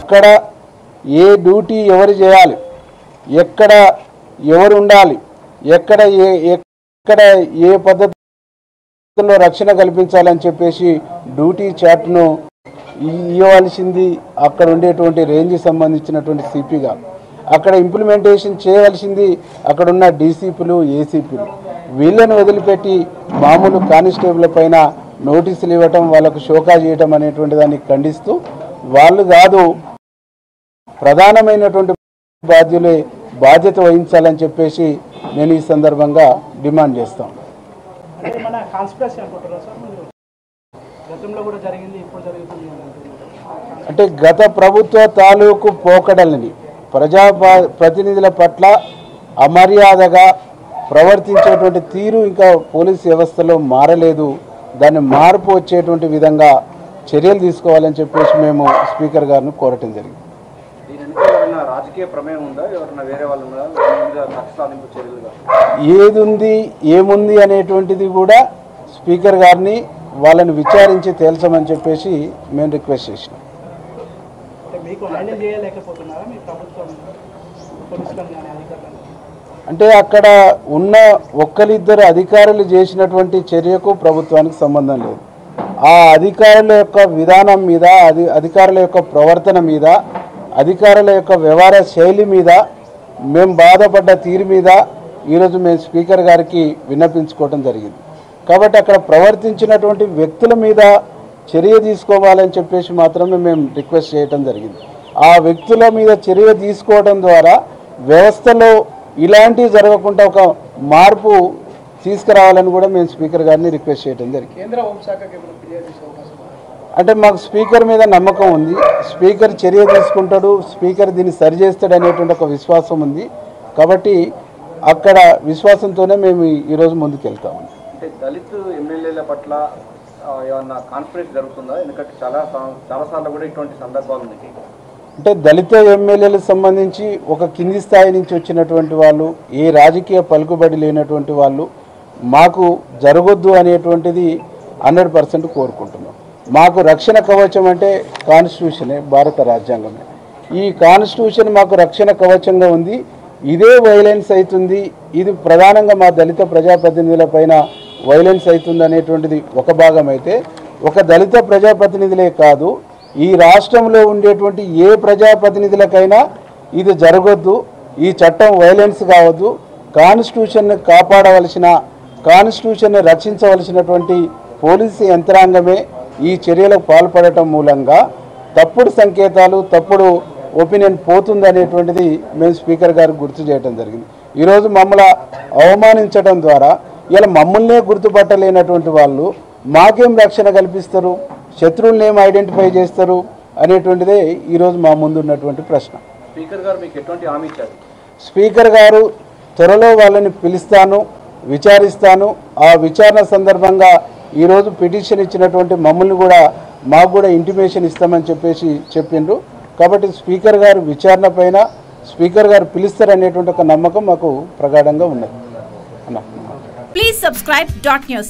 అక్కడ ఏ డ్యూటీ ఎవరు చేయాలి, ఎక్కడ ఎవరు ఉండాలి, ఎక్కడ ఏ పద్ధతిలో రక్షణ కల్పించాలని చెప్పేసి డ్యూటీ చార్ట్ను ఇవ్వవలసింది అక్కడ ఉండేటువంటి రేంజ్ సంబంధించినటువంటి సిపిగా, అక్కడ ఇంప్లిమెంటేషన్ చేయవలసింది అక్కడ ఉన్న డీసీపీలు, ఏసీపీలు. వీళ్ళను వదిలిపెట్టి మామూలు కానిస్టేబుల్ పైన నోటీసులు ఇవ్వటం, వాళ్ళకు షోకా చేయటం అనేటువంటి దాన్ని ఖండిస్తూ, వాళ్ళు కాదు ప్రధానమైనటువంటి బాధ్యత వహించాలని చెప్పేసి నేను ఈ సందర్భంగా డిమాండ్ చేస్తాను. అంటే గత ప్రభుత్వ తాలూకు పోకడలని ప్రజాప్రతినిధుల పట్ల అమర్యాదగా ప్రవర్తించేటువంటి తీరు ఇంకా పోలీస్ వ్యవస్థలో మారలేదు. దాన్ని మార్పు వచ్చేటువంటి విధంగా చర్యలు తీసుకోవాలని చెప్పేసి మేము స్పీకర్ గారిని కోరటం జరిగింది. ఏది ఉంది ఏముంది అనేటువంటిది కూడా స్పీకర్ గారిని వాళ్ళని విచారించి తేల్చమని చెప్పేసి మేము రిక్వెస్ట్ చేసినాం. అంటే అక్కడ ఉన్న ఒక్కరిద్దరు అధికారులు చేసినటువంటి చర్యకు ప్రభుత్వానికి సంబంధం లేదు. ఆ అధికారుల యొక్క విధానం మీద, అధికారుల యొక్క ప్రవర్తన మీద, అధికారుల యొక్క వ్యవహార శైలి మీద, మేము బాధపడ్డ తీరు మీద ఈరోజు మేము స్పీకర్ గారికి విన్నపించుకోవడం జరిగింది. కాబట్టి అక్కడ ప్రవర్తించినటువంటి వ్యక్తుల మీద చర్య తీసుకోవాలని చెప్పేసి మాత్రమే మేము రిక్వెస్ట్ చేయడం జరిగింది. ఆ వ్యక్తుల మీద చర్య తీసుకోవడం ద్వారా వ్యవస్థలో ఇలాంటివి జరగకుండా ఒక మార్పు తీసుకురావాలని కూడా మేము స్పీకర్ గారిని రిక్వెస్ట్ చేయడం జరిగింది. అంటే మాకు స్పీకర్ మీద నమ్మకం ఉంది, స్పీకర్ చర్య తీసుకుంటాడు, స్పీకర్ దీన్ని సరిచేస్తాడు అనేటువంటి ఒక విశ్వాసం ఉంది. కాబట్టి అక్కడ విశ్వాసంతోనే మేము ఈరోజు ముందుకు వెళ్తాము. అంటే దళిత ఎమ్మెల్యేల పట్ల ఏమన్నా కాన్ఫరెన్స్ జరుగుతుందా? ఎందుకంటే చాలాసార్లు కూడా ఇటువంటి సందర్భాలు ఉన్నాయి. అంటే దళిత ఎమ్మెల్యేలకు సంబంధించి ఒక కింది స్థాయి నుంచి వచ్చినటువంటి వాళ్ళు, ఏ రాజకీయ పలుకుబడి లేనటువంటి వాళ్ళు మాకు జరగొద్దు అనేటువంటిది 100% కోరుకుంటున్నాం. మాకు రక్షణ కవచం అంటే కాన్స్టిట్యూషనే, భారత రాజ్యాంగమే. ఈ కాన్స్టిట్యూషన్ మాకు రక్షణ కవచంగా ఉంది. ఇదే వైలెన్స్ అవుతుంది, ఇది ప్రధానంగా మా దళిత ప్రజాప్రతినిధుల పైన వైలెన్స్ అవుతుంది అనేటువంటిది ఒక భాగం అయితే, ఒక దళిత ప్రజాప్రతినిధులే కాదు, ఈ రాష్ట్రంలో ఉండేటువంటి ఏ ప్రజాప్రతినిధులకైనా ఇది జరగొద్దు, ఈ చట్టం వైలెన్స్ కావద్దు, కాన్స్టిట్యూషన్ని కాపాడవలసిన, కాన్స్టిట్యూషన్ని రక్షించవలసినటువంటి పోలీసు యంత్రాంగమే ఈ చర్యలకు పాల్పడటం మూలంగా తప్పుడు సంకేతాలు, తప్పుడు ఒపీనియన్ పోతుందనేటువంటిది మేము స్పీకర్ గారికి గుర్తు చేయడం జరిగింది. ఈరోజు మమ్మల్ని అవమానించడం ద్వారా ఇలా మమ్మల్నే గుర్తుపట్టలేనటువంటి వాళ్ళు మాకేం రక్షణ కల్పిస్తారు, శత్రువులను ఏం ఐడెంటిఫై చేస్తారు అనేటువంటిదే ఈరోజు మా ముందు ఉన్నటువంటి ప్రశ్న. స్పీకర్ గారు మీకు ఎటువంటి హామీ ఇచ్చారు? స్పీకర్ గారు త్వరలో వాళ్ళని పిలుస్తాను, విచారిస్తాను. ఆ విచారణ సందర్భంగా ఈరోజు పిటిషన్ ఇచ్చినటువంటి మమ్మల్ని కూడా మాకు కూడా ఇంటిమేషన్ ఇస్తామని చెప్పేసి చెప్పిండ్రు. కాబట్టి స్పీకర్ గారు విచారణ పైన స్పీకర్ గారు పిలుస్తారనేటువంటి ఒక నమ్మకం మాకు ప్రగాఢంగా ఉన్నది. Please subscribe .news